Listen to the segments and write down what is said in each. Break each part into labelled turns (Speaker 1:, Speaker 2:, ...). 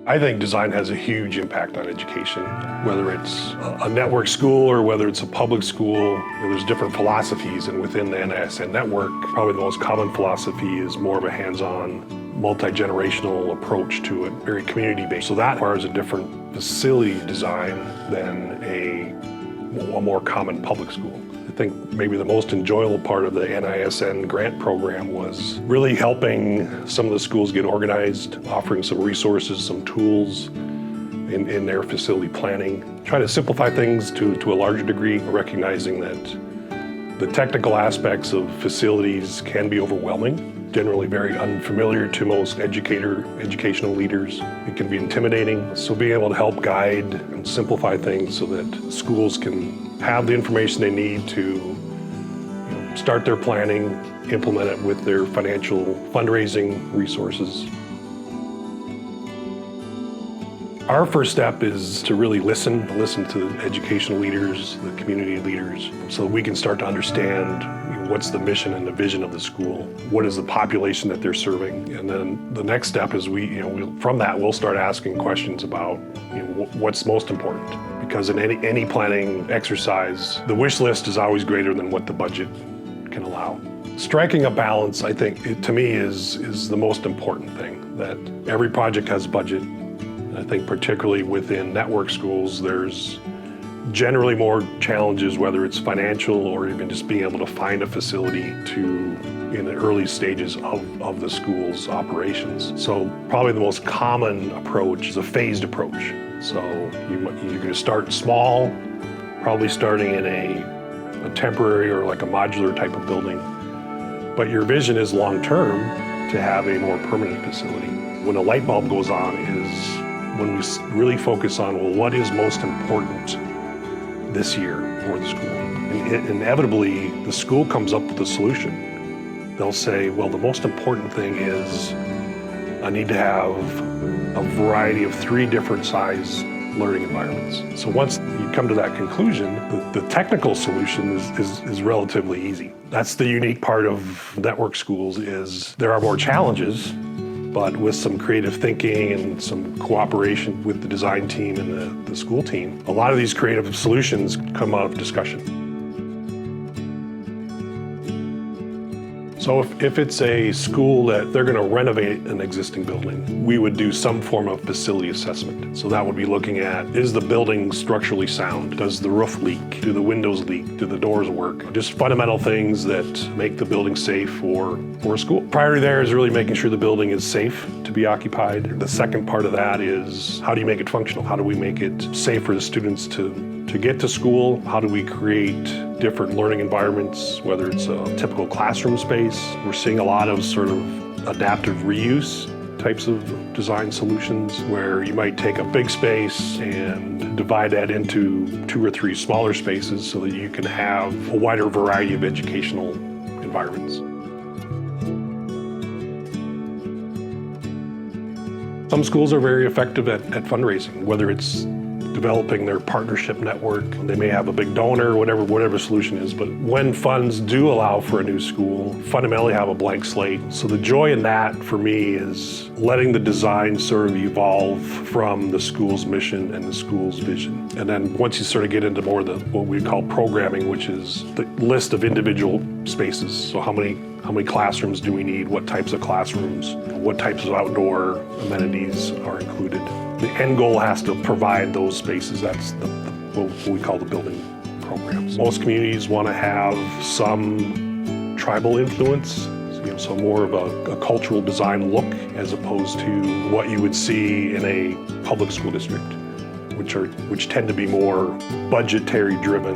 Speaker 1: I think design has a huge impact on education, whether it's a network school or whether it's a public school. There's different philosophies, and within the NISN network, probably the most common philosophy is more of a hands-on, multi-generational approach to it, very community-based. So that requires a different facility design than a more common public school. I think maybe the most enjoyable part of the NISN grant program was really helping some of the schools get organized, offering some resources, some tools in their facility planning. Try to simplify things to a larger degree, recognizing that the technical aspects of facilities can be overwhelming, generally very unfamiliar to most educational leaders. It can be intimidating. So being able to help guide and simplify things so that schools can have the information they need to start their planning, implement it with their financial fundraising resources. Our first step is to really listen to the educational leaders, the community leaders, so we can start to understand what's the mission and the vision of the school, what is the population that they're serving, and then the next step is from that we'll start asking questions about what's most important, because in any planning exercise, the wish list is always greater than what the budget can allow. Striking a balance, I think, to me is the most important thing, that every project has budget. I think particularly within network schools, there's generally more challenges, whether it's financial or even just being able to find a facility in the early stages of the school's operations. So probably the most common approach is a phased approach. So you're going to start small, probably starting in a temporary or like a modular type of building. But your vision is long-term to have a more permanent facility. When a light bulb goes on is when we really focus on, well, what is most important this year for the school? And inevitably, the school comes up with a solution. They'll say, well, the most important thing is I need to have a variety of 3 different size learning environments. So once you come to that conclusion, the technical solution is relatively easy. That's the unique part of network schools, is there are more challenges, but with some creative thinking and some cooperation with the design team and the school team, a lot of these creative solutions come out of discussion. So if it's a school that they're going to renovate an existing building, we would do some form of facility assessment. So that would be looking at, is the building structurally sound? Does the roof leak? Do the windows leak? Do the doors work? Just fundamental things that make the building safe for a school. Priority there is really making sure the building is safe to be occupied. The second part of that is, how do you make it functional? How do we make it safe for the students to get to school? How do we create different learning environments, whether it's a typical classroom space? We're seeing a lot of sort of adaptive reuse types of design solutions, where you might take a big space and divide that into 2 or 3 smaller spaces so that you can have a wider variety of educational environments. Some schools are very effective at fundraising, whether it's developing their partnership network. They may have a big donor, whatever the solution is, but when funds do allow for a new school, fundamentally have a blank slate. So the joy in that for me is letting the design sort of evolve from the school's mission and the school's vision. And then once you sort of get into more of what we call programming, which is the list of individual spaces. So how many classrooms do we need? What types of classrooms? What types of outdoor amenities are included? The end goal has to provide those spaces. That's what we call the building programs. Most communities want to have some tribal influence, so more of a cultural design look, as opposed to what you would see in a public school district, which tend to be more budgetary driven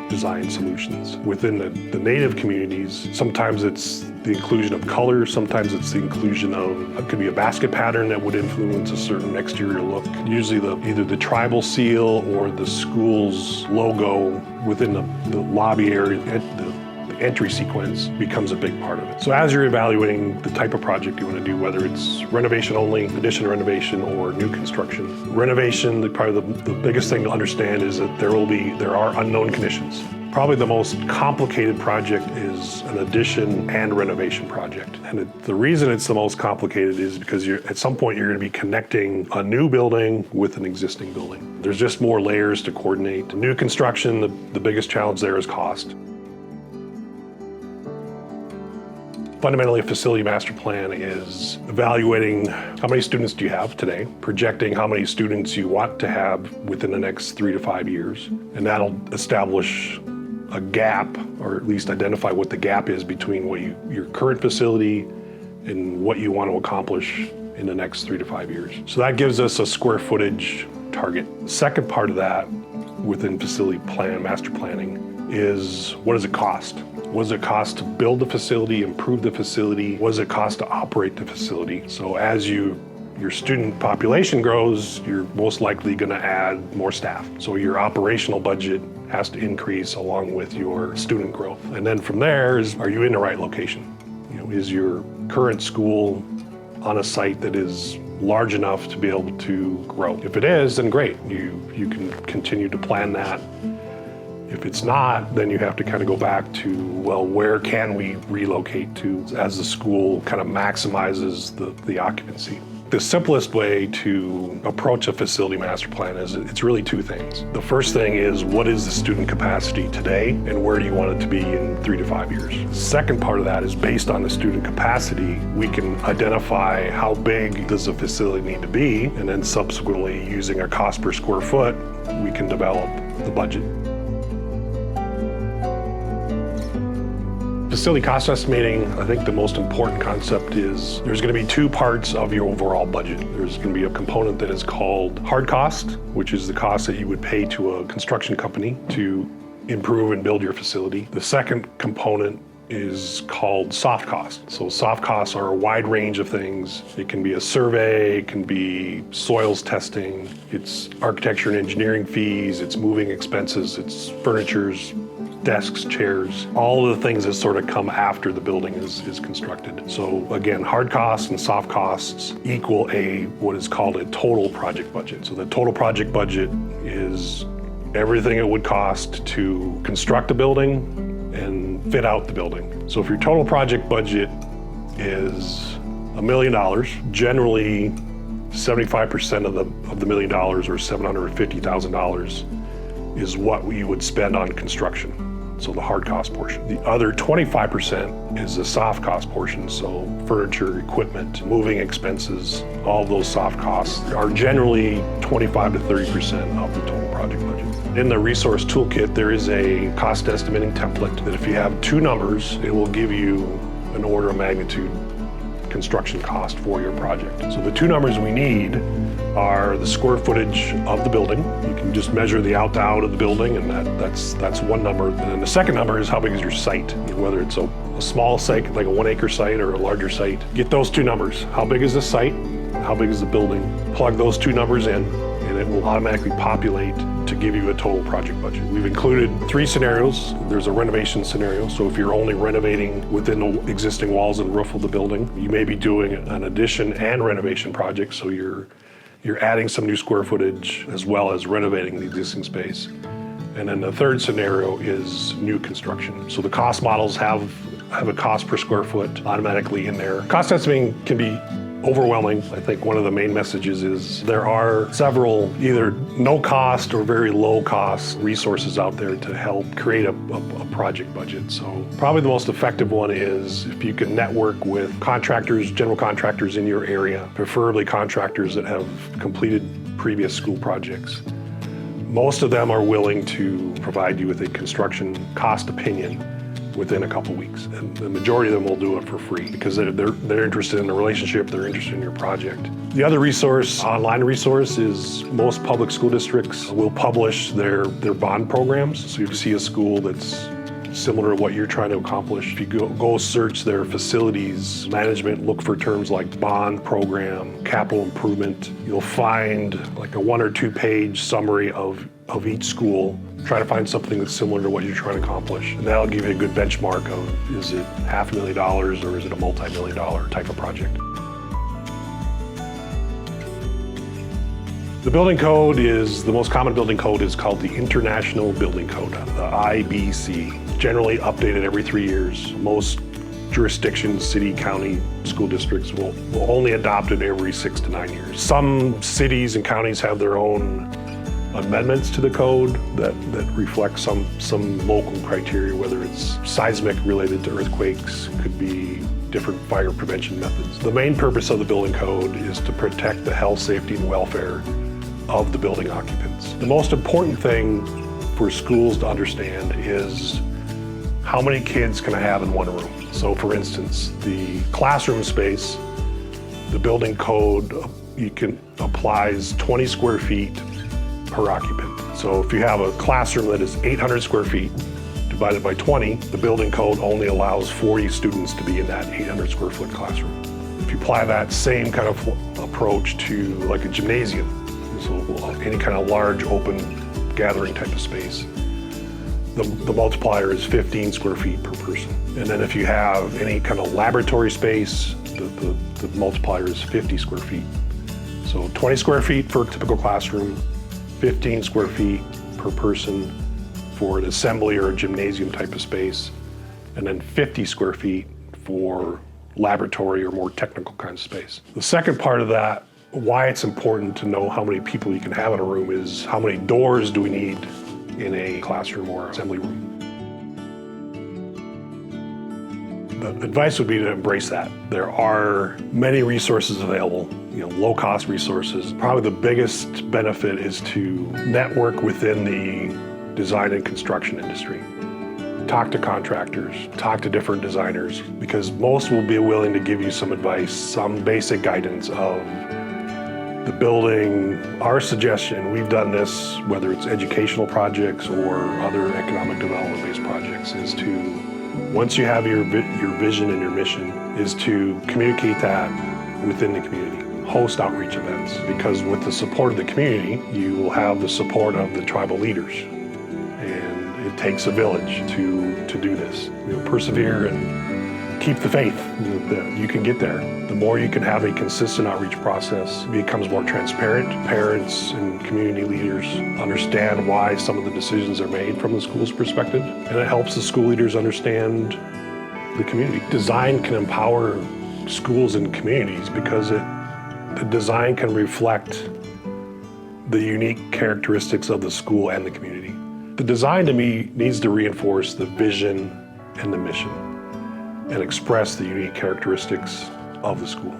Speaker 1: design solutions. Within the native communities, sometimes it's the inclusion of color, sometimes it's the inclusion of, it could be a basket pattern that would influence a certain exterior look. Usually either the tribal seal or the school's logo within the lobby area, the entry sequence becomes a big part of it. So as you're evaluating the type of project you want to do, whether it's renovation only, addition renovation, or new construction. Renovation, probably the biggest thing to understand is that there are unknown conditions. Probably the most complicated project is an addition and renovation project. And the reason it's the most complicated is because at some point you're going to be connecting a new building with an existing building. There's just more layers to coordinate. New construction, the biggest challenge there is cost. Fundamentally, a facility master plan is evaluating how many students do you have today, projecting how many students you want to have within the next 3 to 5 years, and that'll establish a gap, or at least identify what the gap is between your current facility and what you want to accomplish in the next 3 to 5 years. So that gives us a square footage target. The second part of that within facility plan, master planning, is what does it cost? What does it cost to build the facility, improve the facility? What does it cost to operate the facility? So as your student population grows, you're most likely going to add more staff. So your operational budget has to increase along with your student growth. And then from there are you in the right location? Is your current school on a site that is large enough to be able to grow? If it is, then great. You can continue to plan that. If it's not, then you have to kind of go back to, well, where can we relocate to as the school kind of maximizes the occupancy? The simplest way to approach a facility master plan is it's really two things. The first thing is, what is the student capacity today and where do you want it to be in 3 to 5 years? The second part of that is, based on the student capacity, we can identify how big does the facility need to be, and then subsequently, using a cost per square foot, we can develop the budget. Facility cost estimating, I think the most important concept is there's going to be two parts of your overall budget. There's going to be a component that is called hard cost, which is the cost that you would pay to a construction company to improve and build your facility. The second component is called soft cost. So soft costs are a wide range of things. It can be a survey, it can be soils testing, it's architecture and engineering fees, it's moving expenses, it's furnitures, desks, chairs, all of the things that sort of come after the building is constructed. So again, hard costs and soft costs equal what is called a total project budget. So the total project budget is everything it would cost to construct a building and fit out the building. So if your total project budget is $1 million, generally 75% of the $1 million, or $750,000, is what you would spend on construction. So the hard cost portion. The other 25% is the soft cost portion. So furniture, equipment, moving expenses, all those soft costs are generally 25 to 30% of the total project budget. In the resource toolkit, there is a cost estimating template that if you have two numbers, it will give you an order of magnitude construction cost for your project. So the two numbers we need are the square footage of the building. You can just measure the out to out of the building, and that's one number. And then the second number is how big is your site, whether it's a small site, like a 1 acre site, or a larger site. Get those two numbers. How big is the site? How big is the building? Plug those two numbers in, and it will automatically populate to give you a total project budget. We've included 3 scenarios. There's a renovation scenario. So if you're only renovating within the existing walls and roof of the building, you may be doing an addition and renovation project. So you're adding some new square footage as well as renovating the existing space. And then the third scenario is new construction. So the cost models have a cost per square foot automatically in there. Cost estimating can be overwhelming. I think one of the main messages is there are several either no cost or very low cost resources out there to help create a project budget. So probably the most effective one is if you can network with contractors, general contractors in your area, preferably contractors that have completed previous school projects. Most of them are willing to provide you with a construction cost opinion within a couple weeks. And the majority of them will do it for free because they're interested in the relationship, they're interested in your project. The other resource, online resource, is most public school districts will publish their bond programs. So if you see a school that's similar to what you're trying to accomplish, if you go search their facilities management, look for terms like bond program, capital improvement, you'll find like a 1 or 2 page summary of each school. Try to find something that's similar to what you're trying to accomplish. And that'll give you a good benchmark of, is it $500,000 or is it a multi-million-dollar type of project? The building code is, the most common building code is called the International Building Code, the IBC. Generally updated every 3 years. Most jurisdictions, city, county, school districts will only adopt it every 6 to 9 years. Some cities and counties have their own amendments to the code that reflect some local criteria, whether it's seismic related to earthquakes, could be different fire prevention methods. The main purpose of the building code is to protect the health, safety, and welfare of the building occupants. The most important thing for schools to understand is how many kids can I have in one room. So for instance, the classroom space, the building code applies 20 square feet per occupant. So if you have a classroom that is 800 square feet divided by 20, the building code only allows 40 students to be in that 800 square foot classroom. If you apply that same kind of approach to like a gymnasium, so any kind of large open gathering type of space, the multiplier is 15 square feet per person. And then if you have any kind of laboratory space, the multiplier is 50 square feet. So 20 square feet for a typical classroom, 15 square feet per person for an assembly or a gymnasium type of space, and then 50 square feet for laboratory or more technical kind of space. The second part of that, why it's important to know how many people you can have in a room, is how many doors do we need in a classroom or assembly room. The advice would be to embrace that. There are many resources available, low-cost resources. Probably the biggest benefit is to network within the design and construction industry. Talk to contractors, talk to different designers, because most will be willing to give you some advice, some basic guidance of the building. Our suggestion, we've done this, whether it's educational projects or other economic development-based projects, is to, once you have your vision and your mission, is to communicate that within the community. Host outreach events, because with the support of the community, you will have the support of the tribal leaders. And it takes a village to do this. Persevere and keep the faith that you can get there. The more you can have a consistent outreach process, it becomes more transparent. Parents and community leaders understand why some of the decisions are made from the school's perspective, and it helps the school leaders understand the community. Design can empower schools and communities because the design can reflect the unique characteristics of the school and the community. The design, to me, needs to reinforce the vision and the mission and express the unique characteristics of the school.